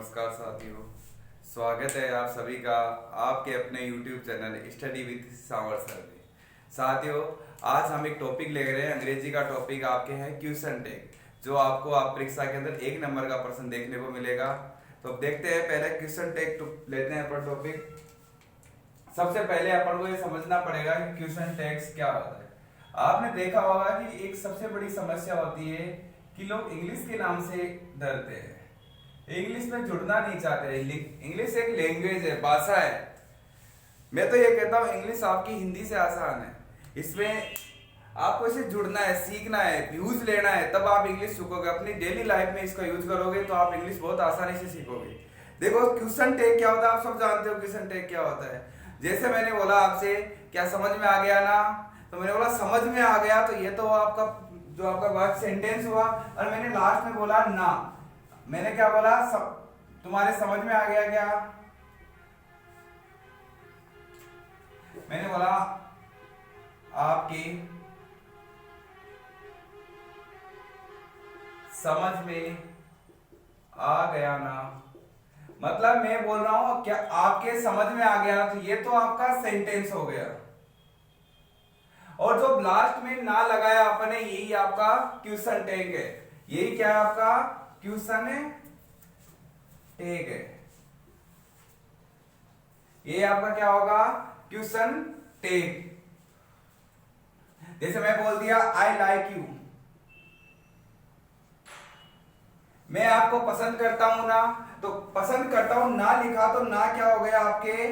नमस्कार साथियों, स्वागत है आप सभी का आपके अपने YouTube channel study with Sanwar sir में। साथियों, आज हम एक टॉपिक ले रहे हैं। अंग्रेजी का टॉपिक आपके हैं क्वेश्चन टैग, जो आपको आप परीक्षा के अंदर 1 नंबर का प्रश्न देखने को मिलेगा। तो अब देखते हैं, पहले क्वेश्चन टैग लेते हैं अपन टॉपिक। सबसे पहले अपन को ये समझना पड़ेगा कि क्वेश्चन टैग्स क्या होता है। आपने देखा होगा कि एक सबसे बड़ी समस्या होती है कि लोग इंग्लिश के नाम से डरते हैं, इंग्लिश में जुड़ना नहीं चाहते। इंग्लिश एक लैंग्वेज है, भाषा है। मैं तो ये कहता हूँ इंग्लिश आपकी हिंदी से आसान है। इसमें आपको इसे जुड़ना है, सीखना है, यूज लेना है, तब आप इंग्लिश सीखोगे। अपनी डेली लाइफ में इसका यूज करोगे तो आप इंग्लिश बहुत आसानी से सीखोगे। देखो, क्वेश्चन टैग क्या होता है, आप सब जानते हो क्वेश्चन टैग क्या होता है। जैसे मैंने बोला आपसे, क्या समझ में आ गया ना? तो मैंने बोला समझ में आ गया, तो ये तो आपका जो आपका वर्ड सेंटेंस हुआ। और मैंने लास्ट में बोला ना, मैंने क्या बोला, तुम्हारे समझ में आ गया क्या? मैंने बोला आपके समझ में आ गया ना, मतलब मैं बोल रहा हूं क्या आपके समझ में आ गया ना, तो ये तो आपका सेंटेंस हो गया। और जो लास्ट में ना लगाया आपने, यही आपका क्वेश्चन टैग है। यही क्या है आपका क्वेश्चन टैग है। ये आपका क्या होगा, क्वेश्चन टैग। जैसे मैं बोल दिया आई लाइक यू, मैं आपको पसंद करता हूं ना, तो पसंद करता हूं ना लिखा, तो ना क्या हो गया आपके,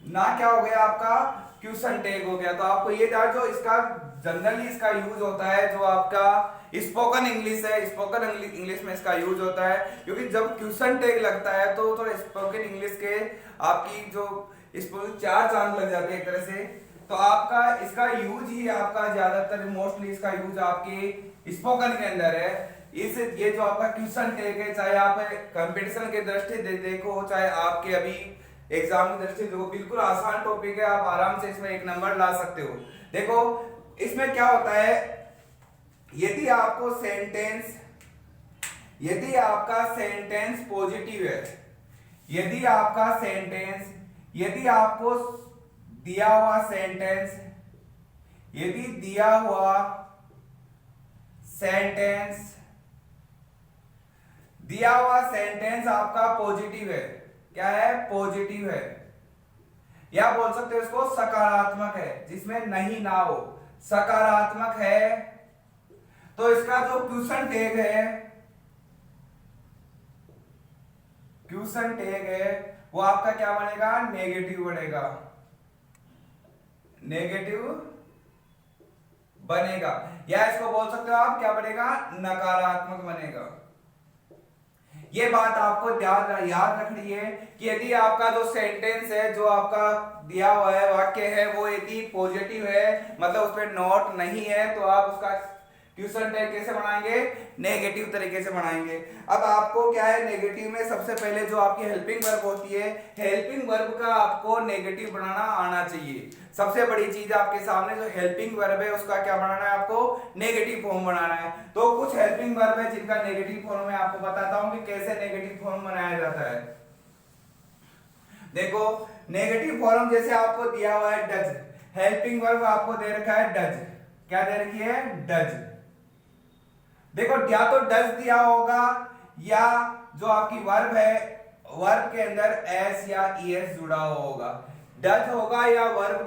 ना क्या हो गया आपका क्वेश्चन टैग हो गया। तो आपको ये था, जो इसका जनरली इसका यूज होता है, जो आपका स्पोकन इंग्लिश है, स्पोकन इंग्लिश में इसका यूज होता है। क्योंकि जब क्वेश्चन टैग लगता है तो थोड़ा स्पोकन इंग्लिश के आपकी जो इसको 4 चांद लग जाते हैं एक तरह से। तो आपका इसका यूज ही आपका ज्यादातर मोस्टली इसका यूज आपके स्पोकन के अंदर है। इस ये जो आपका क्वेश्चन टैग है, चाहे आप कंपटीशन के दृष्टि देखो, चाहे आपके अभी एग्जाम की दृष्टि देखो, बिल्कुल आसान टॉपिक है। आप आराम से इसमें 1 नंबर ला सकते हो। देखो इसमें क्या होता है, यदि आपका सेंटेंस पॉजिटिव है, यदि आपको दिया हुआ सेंटेंस, यदि दिया हुआ सेंटेंस आपका पॉजिटिव है, क्या है, पॉजिटिव है, या बोल सकते हो इसको सकारात्मक है, जिसमें नहीं ना हो, सकारात्मक है, तो इसका जो क्वेश्चन टैग है वो आपका क्या बनेगा, नेगेटिव बनेगा, या इसको बोल सकते हो आप क्या बनेगा, नकारात्मक बनेगा। ये बात आपको याद रखनी है कि यदि आपका जो सेंटेंस है, जो आपका दिया हुआ है वाक्य है, वो यदि पॉजिटिव है, मतलब उसमें नॉट नहीं है, तो आप उसका क्वेश्चन टैग कैसे बनाएंगे, नेगेटिव तरीके से बनाएंगे। अब आपको क्या है, नेगेटिव में सबसे पहले जो आपकी हेल्पिंग वर्ब होती है, हेल्पिंग वर्ब का आपको नेगेटिव बनाना आना चाहिए। सबसे बड़ी चीज आपके सामने जो हेल्पिंग वर्ब है, उसका क्या बनाना है, आपको नेगेटिव फॉर्म बनाना है। तो कुछ हेल्पिंग वर्ब है जिनका नेगेटिव फॉर्म मैं आपको बताता हूं कि कैसे नेगेटिव फॉर्म बनाया जाता है। देखो नेगेटिव फॉर्म जैसे आपको दिया हुआ है डज, हेल्पिंग वर्ब आपको दे रखा है डज, क्या दे रखी है, डज। देखो या तो डज दिया होगा, या जो आपकी वर्ब है, वर्ब के अंदर एस या ईएस जुड़ा होगा। डज होगा या वर्ब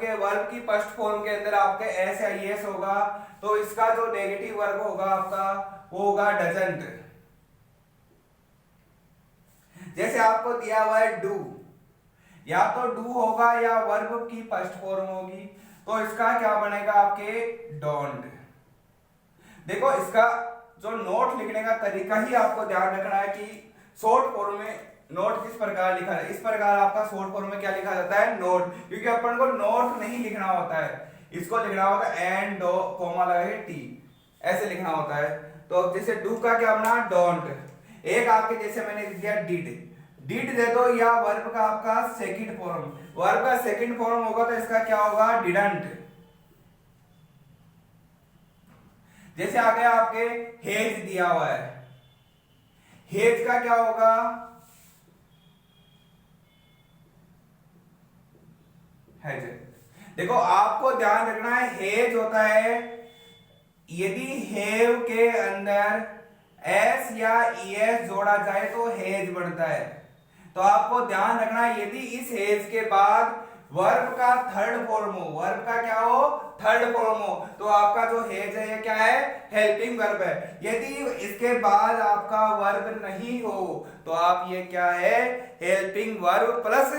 की फर्स्ट फॉर्म के अंदर आपके एस या ईएस होगा, तो इसका जो नेगेटिव वर्ब होगा आपका, वो होगा डजंट। जैसे आपको दिया हुआ है डू, या तो डू होगा या वर्ब की फर्स्ट फॉर्म होगी, तो इसका क्या बनेगा आपके, डोंट। देखो इसका जो नोट लिखने का तरीका ही आपको ध्यान रखना है कि शॉर्ट फॉर्म में नोट किस प्रकार लिखा है। इस प्रकार आपका शॉर्ट फॉर्म में क्या लिखा जाता है, नोट, क्योंकि अपन को नोट नहीं लिखना होता है, इसको लिखना होता है एंड डो कोमा लगा के टी, ऐसे लिखना होता है। तो जैसे डू का क्या बना, डोंट। एक आपके जैसे मैंने लिख दिया डिड दे दो, या वर्ब का आपका सेकंड फॉर्म, वर्ब का सेकंड फॉर्म होगा तो इसका क्या होगा, डिडंट। जैसे आ गया आपके हेज दिया हुआ है, हेज का क्या होगा? हेज। देखो आपको ध्यान रखना है, हेज होता है यदि हेव के अंदर एस या ईएस जोड़ा जाए तो हेज बनता है। तो आपको ध्यान रखना है, यदि इस हेज के बाद वर्ब का थर्ड फॉर्म हो, वर्ब का क्या हो? थर्ड फॉर्म हो, तो आपका जो हेज है ये क्या है? हेल्पिंग वर्ब है। यदि इसके बाद आपका वर्ब नहीं हो तो आप ये क्या है? हेल्पिंग वर्ब प्लस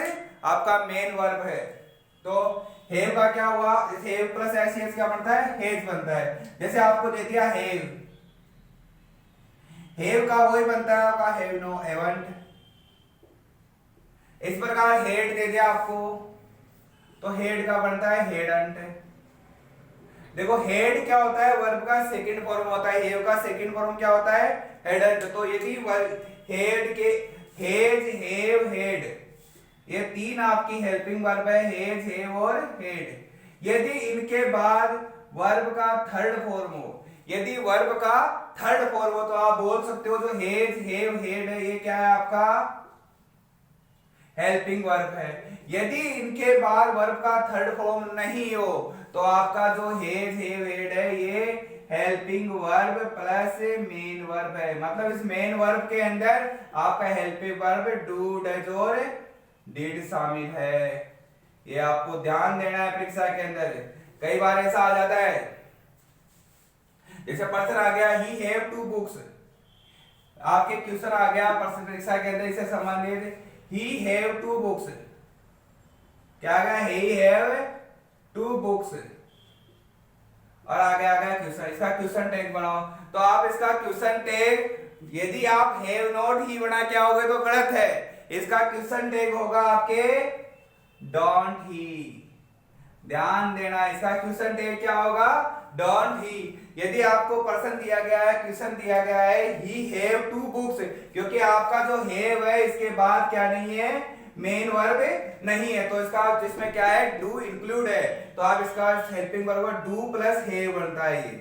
आपका मेन वर्ब है। तो हेव का क्या हुआ? हेव प्लस एस क्या बनता है? हेज बनता है। जैसे आपको दे दिया हेव, हेव का वही बनता है आपका हेव नो हेवंट। इस प्रकार हेड दे दिया आपको तो हेड का बनता है हेडंट। देखो हेड क्या होता है? वर्ब का सेकंड फॉर्म होता है, हेव का सेकंड फॉर्म क्या होता है? हेडंट। तो यदि हेड के हेज, हेव, हेड ये तीन आपकी हेल्पिंग वर्ब है, हेज, हेव और हेड। यदि इनके बाद वर्ब का थर्ड फॉर्म हो, यदि वर्ब का थर्ड फॉर्म हो तो आप बोल सकते हो जो हेज, हेव, हेड है ये क्या है? आपका हेल्पिंग वर्ब है। यदि इनके बाद वर्ब का थर्ड फॉर्म नहीं हो तो आपका जो हेज, हेव, हेड है ये helping verb plus main verb है। मतलब इस मेन वर्ब के अंदर आपका हेल्पिंग वर्ब डू, डज और डिड शामिल है। ये आपको ध्यान देना है परीक्षा के अंदर। कई बार ऐसा आ जाता है, जैसे प्रश्न आ गया ही हैव टू बुक्स, आपके क्वेश्चन आ गया प्रश्न परीक्षा के अंदर इससे संबंधित ही हैव टू बुक्स, क्या गया? ही हैव टू बुक्स और आगे आ गया क्वेश्चन। इसका क्वेश्चन टैग बनाओ। तो आप इसका क्वेश्चन टैग यदि आप हैव नॉट ही बना के आओगे तो गलत है। इसका क्वेश्चन टैग होगा आपके डोंट ही। ध्यान देना, इसका क्वेश्चन टैग क्या होगा? Don't he. यदि आपको प्रश्न दिया गया है, क्वेश्चन दिया गया है ही हैव टू बुक्स, क्योंकि आपका जो हैव है इसके बाद क्या नहीं है? मेन वर्ब नहीं है, तो इसका जिसमें क्या है? डू इंक्लूड है, तो आप इसका helping verb do plus have बनता है ये।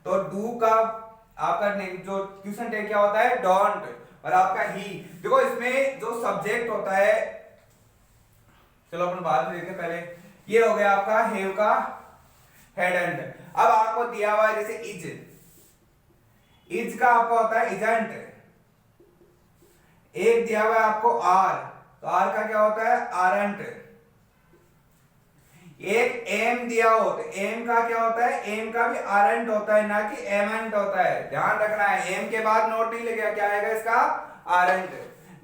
तो डू का आपका जो क्वेश्चन टैग क्या होता है? डोंट। और आपका ही, देखो इसमें जो सब्जेक्ट होता है, चलो अपन बाद में देखते हैं, पहले ये हो गया आपका हैव का हेडंट। अब आपको दिया हुआ है जैसे इज, इज का आपका होता है इजंट। एक दिया हुआ है आपको आर, तो आर का क्या होता है? आरंट। एक एम दिया हो तो एम का क्या होता है? एम का भी आरंट होता है, ना कि एमेंट होता है। ध्यान रखना है, एम के बाद नोट नहीं लगेगा, क्या आएगा इसका? आरंट।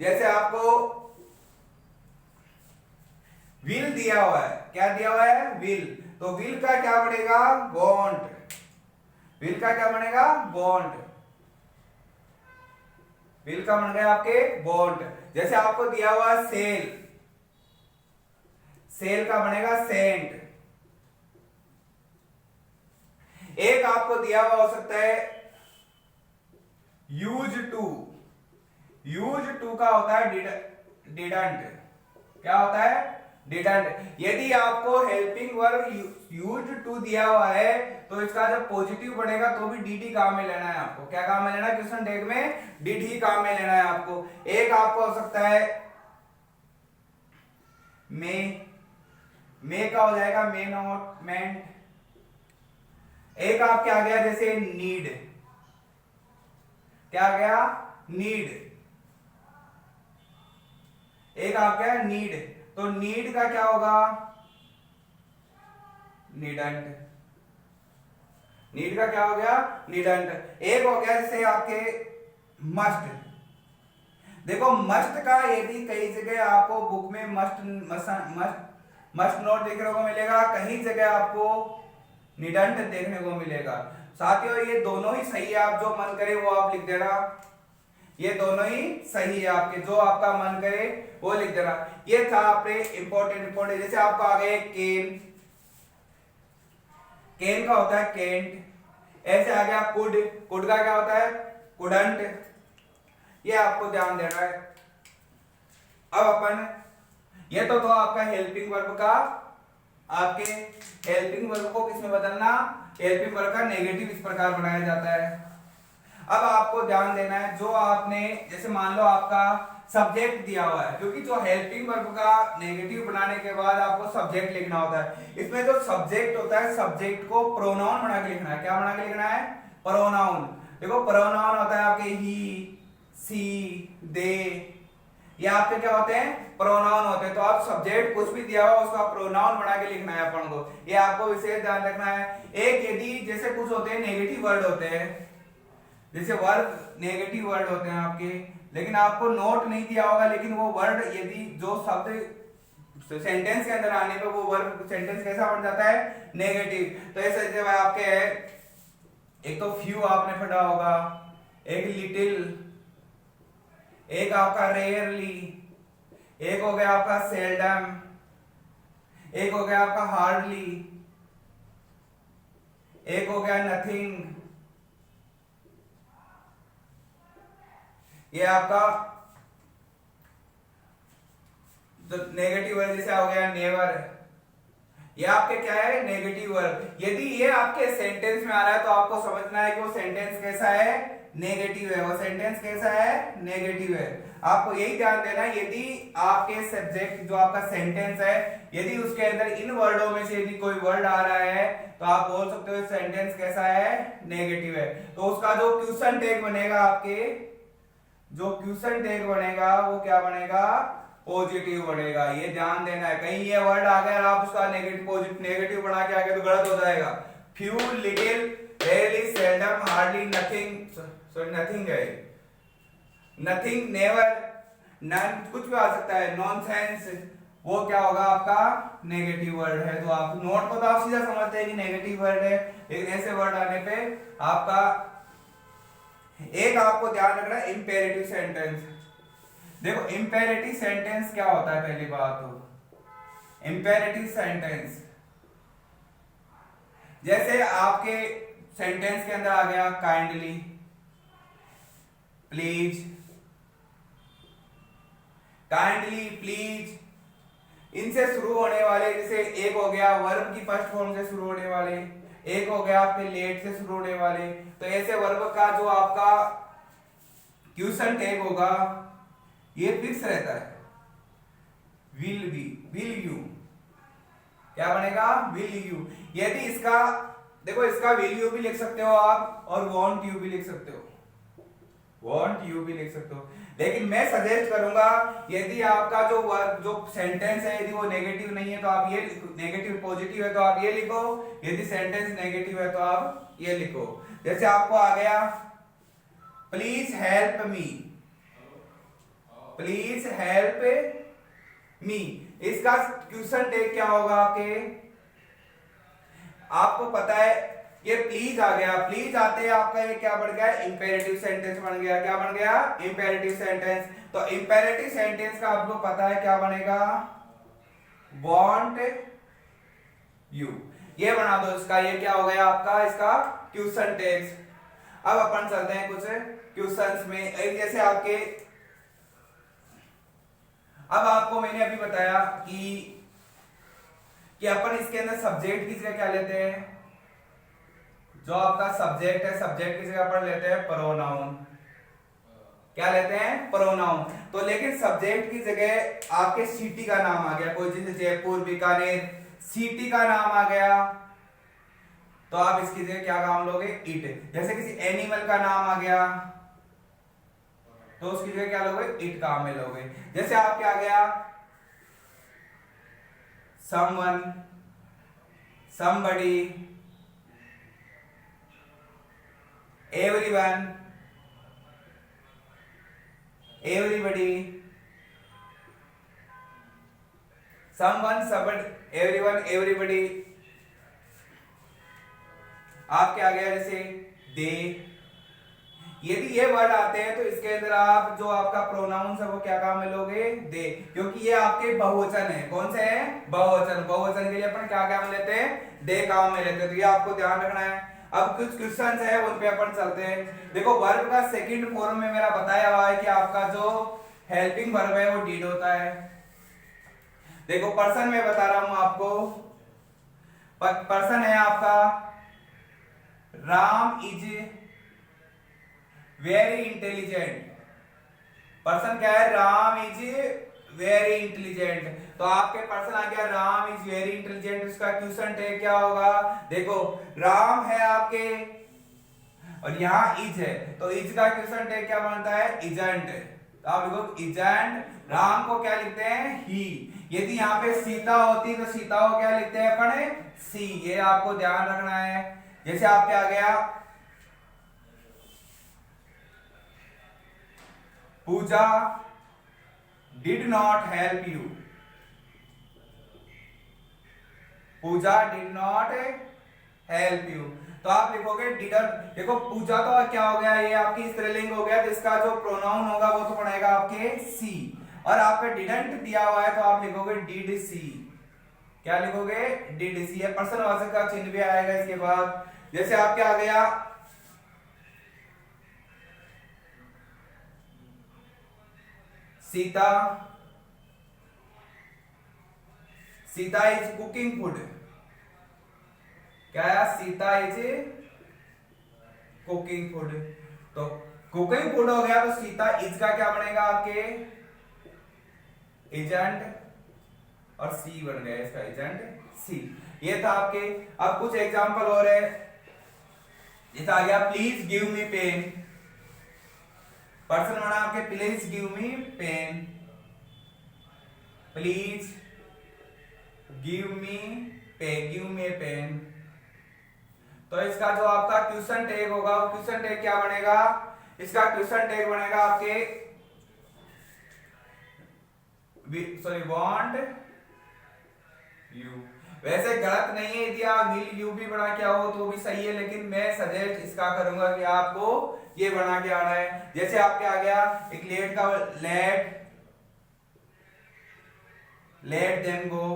जैसे आपको विल दिया हुआ है, क्या दिया हुआ है? विल, तो विल का क्या बनेगा? वॉन्ट। विल का क्या बनेगा? वॉन्ट। विल का बन गया आपके वॉन्ट। जैसे आपको दिया हुआ सेल, सेल का बनेगा सेंट। एक आपको दिया हुआ हो सकता है यूज टू, यूज टू का होता है डिडंट। क्या होता है? डिडंट। यदि आपको हेल्पिंग वर्ब यूज टू दिया हुआ है तो इसका जब पॉजिटिव बनेगा तो भी डीडी काम में लेना है आपको। क्या काम में लेना है? क्वेश्चन टैग में डीडी काम में लेना है आपको। एक आपको हो सकता है मे का हो जाएगा मे नॉट, मेंट। एक आपके आ गया जैसे नीड, क्या आ गया? नीड। एक आपका है नीड, तो नीड का क्या होगा? नीडंट। नीड का क्या हो गया? नीडंट। एक हो गया जैसे आपके मस्ट। देखो मस्ट का यदि कई जगह आपको बुक में मस्ट नोट देखने को मिलेगा, कहीं जगह आपको निडंट देखने को मिलेगा। साथियों ये दोनों ही सही है, आप जो मन करे वो आप लिख देना। ये दोनों ही सही है, आपके जो आपका मन करे वो लिख देना। ये था आपने इंपॉर्टेंट। जैसे आपको आ गए केन, केन का होता है केंट। ऐसे आ गया कुड, कुड का क्या होता है? कुडंट। ये आपको ध्यान देना है। अब अपन ये तो आपका हेल्पिंग वर्ब का, आपके हेल्पिंग वर्ब को किसमें बदलना? हेल्पिंग वर्ब का नेगेटिव इस प्रकार बनाया जाता है। अब आपको ध्यान देना है, जो आपने जैसे मान लो आपका सब्जेक्ट दिया हुआ है, क्योंकि जो हेल्पिंग वर्ब का नेगेटिव बनाने के बाद आपको सब्जेक्ट लिखना होता है। इसमें जो सब्जेक्ट होता है, सब्जेक्ट को प्रोनाउन बना के लिखना है। क्या बना के लिखना है? प्रोनाउन। देखो प्रोनाउन होता है आपके ही, सी, दे, ये आपके क्या होते हैं? प्रोनाउन होते हैं। तो आप सब्जेक्ट कुछ भी दिया हुआ उसका प्रोनाउन बना के लिखना है अपन को, ये आपको विशेष ध्यान रखना है। एक यदि जैसे कुछ होते हैं नेगेटिव वर्ड होते हैं, जैसे वर्ड नेगेटिव वर्ड होते हैं आपके, लेकिन आपको नोट नहीं दिया होगा, लेकिन वो वर्ड यदि जो शब्द सेंटेंस के अंदर आने पे वो वर्ड सेंटेंस कैसा बन जाता है? नेगेटिव। तो ऐसे जब आपके एक तो फ्यू आपने पढ़ा होगा, एक लिटिल, एक आपका रेयरली, एक हो गया आपका सेल्डम, एक हो गया आपका हार्डली, एक हो गया नथिंग, ये आपका तो नेगेटिव वर्ड जैसे हो गया नेवर, ये आपके क्या है? Negative word. यदि ये आपके सेंटेंस में आ रहा है तो आपको समझना है कि वो सेंटेंस कैसा है? नेगेटिव है। वो सेंटेंस कैसा है? नेगेटिव है। आपको यही ध्यान देना है, यदि आपके सब्जेक्ट जो आपका सेंटेंस है, यदि उसके अंदर इन वर्डों में से यदि कोई वर्ड आ रहा है तो आप बोल सकते हो सेंटेंस कैसा है? नेगेटिव है। तो उसका जो क्वेश्चन टैग बनेगा, आपके जो क्वेश्चन टैग बनेगा वो क्या बनेगा? पॉजिटिव बनेगा। ये ध्यान देना है, कहीं ये वर्ड आ गया और आप उसका नेगेटिव बना के आगे तो गलत हो जाएगा। Few, little, rarely, seldom, hardly, nothing, sorry nothing है, नथिंग, नेवर, नन, कुछ भी आ सकता है, नॉनसेंस, वो क्या होगा? आपका नेगेटिव वर्ड है। तो आप नोट को तो आप सीधा समझते हैं कि नेगेटिव वर्ड है, लेकिन ऐसे वर्ड आने पे आपका एक आपको ध्यान रखना है इंपेरेटिव सेंटेंस। देखो इंपेरेटिव सेंटेंस क्या होता है? पहली बात तो इंपेरेटिव सेंटेंस, जैसे आपके सेंटेंस के अंदर आ गया काइंडली, प्लीज, काइंडली, प्लीज, इनसे शुरू होने वाले, जैसे एक हो गया वर्ब की फर्स्ट फॉर्म से शुरू होने वाले, एक हो गया आपके लेट से शुरू होने वाले, तो ऐसे वर्ब का जो आपका क्वेश्चन टैग होगा ये फिक्स रहता है। विल बी, विल यू, क्या बनेगा? Will you. यदि इसका देखो, इसका विल यू भी लिख सकते हो आप और वांट यू भी लिख सकते हो, वांट यू भी लिख सकते हो, लेकिन मैं सजेस्ट करूंगा यदि आपका जो सेंटेंस है यदि वो नेगेटिव नहीं है तो आप ये नेगेटिव, पॉजिटिव है तो आप ये लिखो, यदि सेंटेंस नेगेटिव है तो आप ये लिखो। जैसे आपको आ गया please help me, please help me, इसका क्वेश्चन टैग क्या होगा आपके? आपको पता है ये प्लीज आ गया, प्लीज आते आपका ये क्या बन गया? इंपेरेटिव सेंटेंस बन गया। क्या बन गया? Imperative sentence. तो इंपेरेटिव सेंटेंस का आपको पता है क्या बनेगा? वांट यू, ये बना दो इसका, ये क्या हो गया आपका? इसका क्वेश्चन टैग्स। अब अपन चलते हैं कुछ क्वेश्चंस में, जैसे आपके, अब आपको मैंने अभी बताया कि अपन इसके अंदर सब्जेक्ट की जगह क्या लेते हैं? जो आपका सब्जेक्ट है, सब्जेक्ट की जगह अपन लेते हैं प्रोनाउन। क्या लेते हैं? प्रोनाउन। तो लेकिन सब्जेक्ट की जगह आपके सिटी का नाम आ गया, कोई जैसे जयपुर, बीकानेर, सिटी का नाम आ गया, तो आप इसकी जगह क्या काम लोगे? इट। जैसे किसी एनिमल का नाम आ गया तो उसकी जगह क्या लोगे? इट काम में लोगे। जैसे आप क्या गया someone, somebody, everyone, everybody, someone, somebody, everyone, everybody। आप क्या गया जैसे दे। यदि ये वर्ड आते हैं तो इसके अंदर आप जो आपका प्रोनाउंस है वो क्या काम में लोगे? दे, क्योंकि ये आपके बहुवचन है। कौन से हैं? बहुवचन। बहुवचन के लिए अपन क्या काम लेते हैं? दे काम में लेते हैं। तो ये आपको ध्यान रखना है। अब कुछ क्वेश्चंस है उन पे अपन चलते हैं। देखो वर्ब का सेकंड फॉर्म में मेरा बताया हुआ है कि आपका जो हेल्पिंग वर्ब है वो डिड होता है। देखो पर्सन में बता रहा हूं आपको, पर्सन है आपका Ram is very intelligent. Person क्या है, राम इज वेरी इंटेलिजेंट। तो आपके पर्सन आ गया राम इज वेरी इंटेलिजेंट, इसका क्वेश्चन टैग क्या होगा, देखो राम है आपके और यहाँ इज है, तो इज का क्वेश्चन टैग क्या बनता है, इजंट। तो आप देखो इजंट, राम को क्या लिखते हैं, ही। यदि यहाँ पे सीता होती तो सीता को क्या लिखते हैं अपन, सी। ये आपको ध्यान रखना है। जैसे आपके आ गया Pooja did not help you, Pooja did not help you, तो आप लिखोगे डिडंट। देखो पूजा तो क्या हो गया, ये आपकी स्त्रीलिंग हो गया, तो इसका जो प्रोनाउन होगा वो तो पड़ेगा आपके सी। और आपका डिडंट दिया हुआ है तो आप लिखोगे डिड सी। क्या लिखोगे, डिड सी। पर्सनवाचक का चिन्ह भी आएगा इसके बाद। जैसे आपके आ गया Sita, Sita is cooking food. क्या है, सीता इज कुकिंग फूड। तो कुकिंग फूड हो गया, तो सीता इज का क्या बनेगा आपके, एजेंट, और सी बन गया इसका, एजेंट सी। ये था आपके। अब कुछ एग्जांपल और है। जैसे आ गया please give me pen, person बना आपके please give me pen, please give me pen, give me pen. तो इसका जो आपका क्वेश्चन टैग होगा, वो क्वेश्चन टैग क्या बनेगा, इसका क्वेश्चन टैग बनेगा आपके सॉरी वांट यू। वैसे गलत नहीं है, यदि आप विल यू भी बना के आओ तो भी सही है, लेकिन मैं सजेस्ट इसका करूंगा कि आपको ये बना के आना है। जैसे आपके आ गया एक लेट का, लेट देम गो,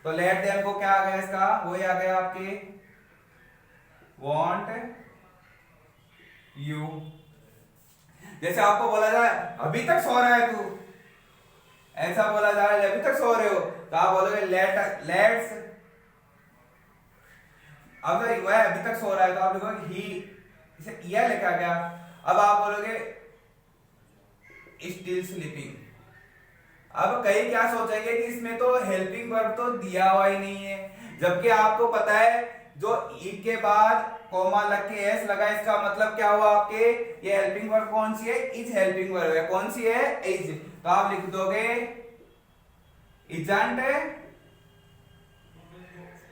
तो लेट देम को क्या आ गया इसका, वही आ गया आपके वांट यू। जैसे आपको बोला जाए अभी तक सो रहा है तू, ऐसा बोला जा रहा है अभी तक सो रहे हो, तो आप बोलोगे लेट्स। अगर वह अभी तक सो रहा है तो आप लिखोगे ही, इसे यह लिखा गया। अब आप बोलोगे स्टिल स्लीपिंग। अब कई क्या सोचेंगे कि इसमें तो हेल्पिंग वर्ब तो दिया हुआ ही नहीं है, जबकि आपको पता है जो ई के बाद कॉमा लग के एस लगा, इसका मतलब क्या हुआ आपके, ये हेल्पिंग वर्ब कौन सी है, इज हेल्पिंग वर्ब है। कौन सी है, इज। तो आप लिख दोगे इजंट,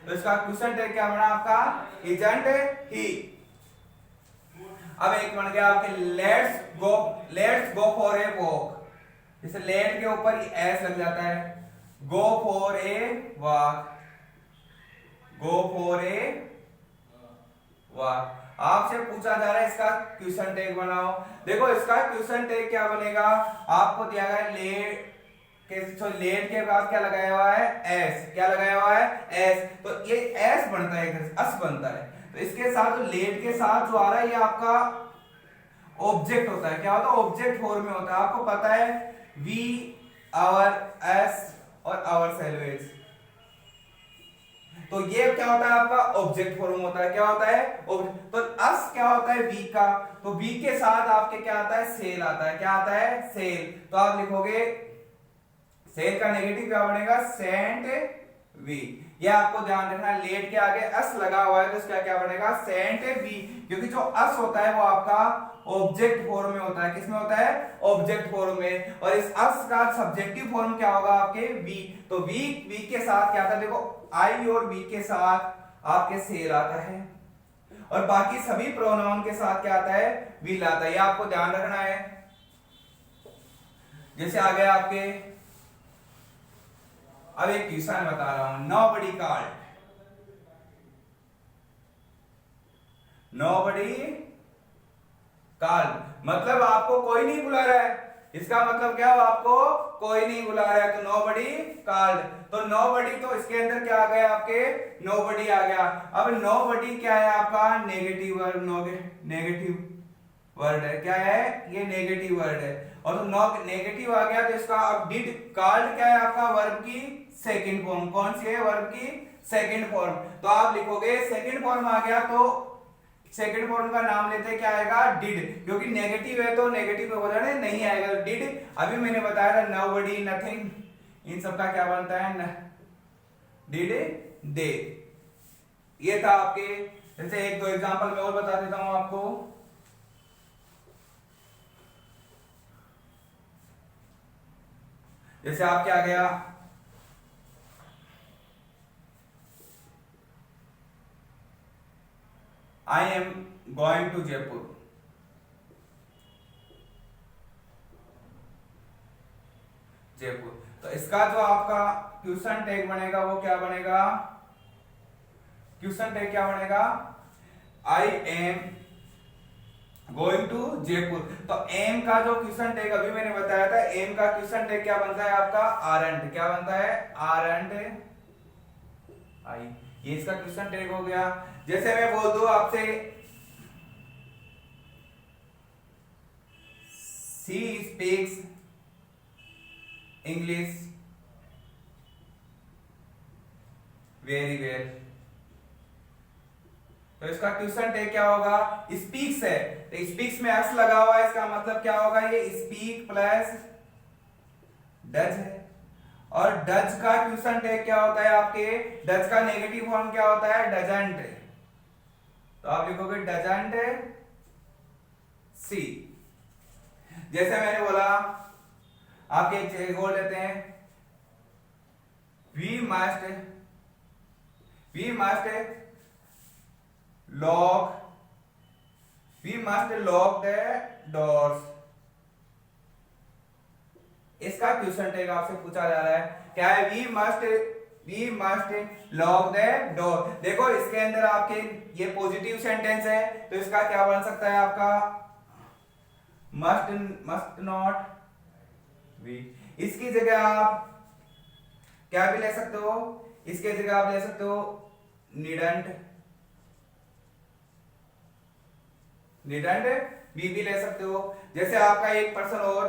तो इसका क्वेश्चन टैग क्या बना आपका, इजंट ही। अब एक बन गया आपके let's go for a walk. जैसे लेट के ऊपर एस लग जाता है, go for a walk, go for a walk. आपसे पूछा जा रहा है इसका क्वेश्चन टैग बनाओ। देखो इसका क्वेश्चन टैग क्या बनेगा, आपको दिया गया लेट लेट के बाद क्या लगाया हुआ है, एस। क्या लगाया हुआ है, एस। तो ये एस बनता है, अस बनता है। तो इसके साथ जो लेट के साथ जो आ रहा है ये आपका ऑब्जेक्ट होता है। क्या होता है, ऑब्जेक्ट फॉर्म में होता है। आपको पता है वी, आवर, एस और आवर सेल्वेज, तो ये क्या होता है आपका ऑब्जेक्ट फॉर्म होता है। क्या होता है, तो अस क्या होता है वी का, तो वी के साथ आपके क्या आता है, सेल आता है। क्या आता है, सेल। तो आप लिखोगे सेल का नेगेटिव क्या बनेगा, सेंट वी। ये आपको ध्यान रखना है, लेट के आगे अस लगा हुआ है तो इसका क्या बनेगा, सेंट वी। क्योंकि जो अस होता है वो आपका ऑब्जेक्ट फॉर्म में होता है। किसमें होता है, ऑब्जेक्ट फॉर्म में। और इस अस का सब्जेक्टिव फॉर्म क्या होगा आपके, वी। तो वी के साथ क्या आता है, देखो आई और वी के साथ आपके सेल आता है, और बाकी सभी प्रोनाउन के साथ क्या आता है, विल आता है। ये आपको ध्यान रखना है। जैसे आ गया आपके, अब एक क्वेश्चन बता रहा हूं, नोबडी कॉल्ड, नोबडी कॉल्ड मतलब आपको कोई नहीं बुला रहा है। इसका मतलब क्या, आपको कोई नहीं बुला रहा है, तो नोबडी कॉल्ड। तो नोबडी, तो इसके अंदर क्या आ गया आपके, नोबडी आ गया। अब नोबडी क्या है आपका, नेगेटिव वर्ड, नेगेटिव वर्ड है। क्या है, ये नेगेटिव वर्ड है। और तो नेगेटिव आ गया तो इसका अब डिड कॉल्ड क्या है आपका, वर्ब की सेकंड फॉर्म। कौन सी है, वर्ब की सेकंड फॉर्म। तो आप लिखोगे सेकंड फॉर्म आ गया तो सेकंड फॉर्म का नाम लेते हैं, क्या आएगा, डिड, क्योंकि नेगेटिव है तो नेगेटिव में बोलना नहीं आएगा, डिड। अभी मैंने बताया था नोबडी, नथिंग, इन सब का क्या बनता है, डिड दे। ये था आपके, जैसे एक दो एग्जांपल मैं और बता देता हूं आपको। जैसे आप क्या गया, I am going to Jaipur, Jaipur. तो इसका जो आपका क्वेश्चन टैग बनेगा वो क्या बनेगा, क्वेश्चन टैग क्या बनेगा, I am going to Jaipur. तो एम का जो क्वेश्चन टैग अभी मैंने बताया था, एम का क्वेश्चन टैग क्या बनता है आपका, आरंट, क्या बनता है, आरंट आई, ये इसका क्वेश्चन टैग हो गया। जैसे मैं बोल दूं आपसे, she speaks English very well, तो इसका क्वेश्चन टैग क्या होगा, स्पीक्स है, तो स्पीक्स में एक्स लगा हुआ है, इसका मतलब क्या होगा, ये स्पीक प्लस डज है। और डज का क्वेश्चन टैग क्या होता है आपके, डज का नेगेटिव फॉर्म क्या होता है, डजंट, तो आप लिखोगे डजंट सी। जैसे मैंने बोला, आपके एक और लेते हैं, we must lock, we must lock the doors. इसका क्वेश्चन टैग आपसे पूछा जा रहा है, क्या है, we must lock the door. देखो इसके अंदर आपके ये पॉजिटिव सेंटेंस है, तो इसका क्या बन सकता है आपका, मस्ट नॉट वी। इसकी जगह आप क्या भी ले सकते हो, इसके जगह आप ले सकते हो नीडंट बी भी ले सकते हो। जैसे आपका एक पर्सन और,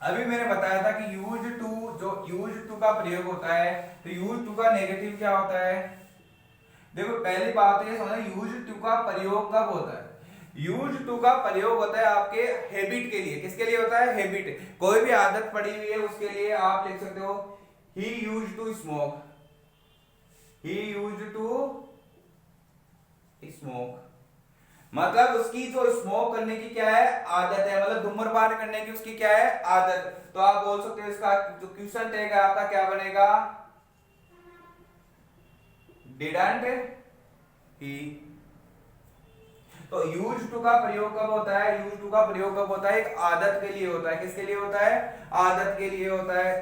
अभी मैंने बताया था कि यूज टू, जो यूज टू का प्रयोग होता है, तो यूज टू का नेगेटिव क्या होता है, देखो पहली बात ये समझना, यूज टू का प्रयोग कब होता है, यूज टू का प्रयोग होता है आपके हैबिट के लिए। किसके लिए होता है, हैबिट, कोई भी आदत पड़ी हुई है उसके लिए आप लिख सकते हो, he used to smoke, he used to smoke, मतलब उसकी जो स्मोक करने की क्या है, आदत है, मतलब धूम्रपान करने की उसकी क्या है, आदत। तो आप बोल सकते हो इसका जो क्वेश्चन टैग है आपका क्या बनेगा, डिडंट ही। तो यूज टू का प्रयोग कब होता है, यूज टू का प्रयोग कब होता है, एक आदत के लिए होता है। किसके लिए होता है, आदत के लिए होता है।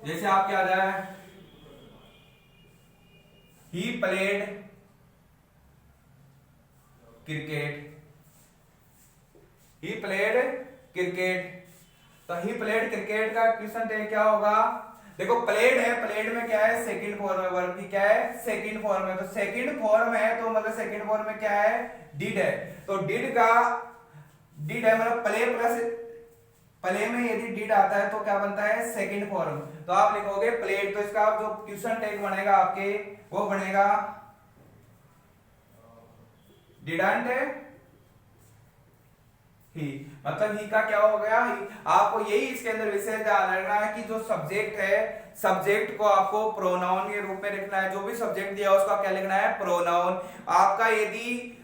जैसे आप क्या आ है, he played cricket, he played cricket. तो ही प्लेड क्रिकेट का क्वेश्चन टैग क्या होगा, देखो प्लेड है, प्लेड में क्या है, सेकंड फॉर्म है, वर्ब की क्या है, सेकंड फॉर्म है, तो सेकंड फॉर्म है तो मतलब सेकंड फॉर्म में क्या है, डिड है। तो डिड का, डिड है मतलब प्ले प्लस, प्ले में यदि डिड आता है तो क्या बनता है, सेकंड फॉर्म, तो आप लिखोगे प्लेड। तो इसका जो क्वेश्चन टैग बनेगा आपके वो बनेगा डिडंट ही, मतलब ही का क्या हो गया, ही। आपको यही इसके अंदर विषय ध्यान रखना है कि जो सब्जेक्ट है, सब्जेक्ट को आपको प्रोनाउन के रूप में लिखना है, जो भी सब्जेक्ट दिया उसका क्या लिखना है, प्रोनाउन। आपका यदि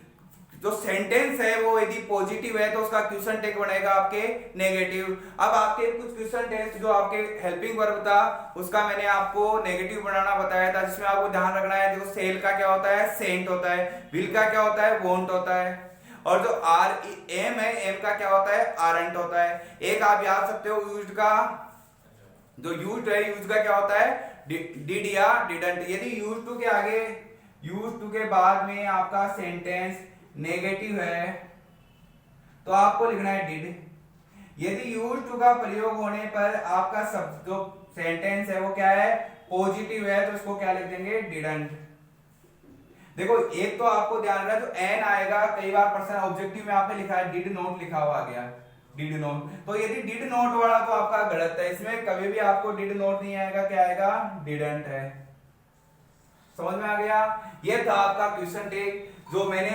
जो सेंटेंस है वो यदि पॉजिटिव है तो उसका क्वेश्चन टैग बनेगा आपके नेगेटिव। अब आपके कुछ क्वेश्चन टेस्ट जो आपके हेल्पिंग वर्ब था उसका मैंने आपको नेगेटिव बनाना बताया था, जिसमें आपको ध्यान रखना है, देखो सेल का क्या होता है, सेंट होता है, विल का क्या होता है, वोंट होता है, और जो आर एम है, एम का क्या होता है, आरंट होता है। एक आप याद सकते हो यूज्ड का, जो यूज्ड है, यूज का क्या होता है, डिड या डिडंट। यदि यूज टू के आगे, यूज टू के बाद में आपका सेंटेंस नेगेटिव है तो आपको लिखना है डिड। यदि यूज टू का प्रयोग होने पर आपका सब जो सेंटेंस है वो क्या है, पॉजिटिव है, तो इसको क्या लिख देंगे, डिडंट। देखो एक तो आपको ध्यान रखना, जो एन आएगा कई बार पर्सन ऑब्जेक्टिव में आपने लिखा है डिड नॉट लिखा हुआ आ गया, डिड नॉट, तो यदि डिड नॉट वाला तो आपका गलत है, इसमें कभी भी आपको डिड नॉट नहीं आएगा, क्या आएगा, डिडंट है। समझ में आ गया। ये था आपका क्वेश्चन टेक, जो मैंने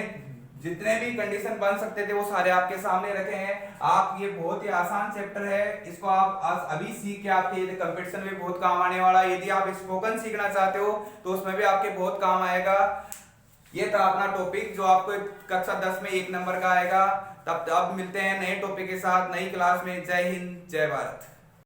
जितने भी कंडीशन बन सकते थे वो सारे आपके सामने रखे हैं। आप ये बहुत ही आसान चैप्टर है, इसको आप आज अभी सीख के आपके कंपटीशन में बहुत काम आने वाला है। यदि आप स्पोकन सीखना चाहते हो तो उसमें भी आपके बहुत काम आएगा। ये था अपना टॉपिक जो आपको कक्षा 10 में 1 नंबर का आएगा। तब मिलते हैं नए टॉपिक के साथ नई क्लास में। जय हिंद, जय भारत।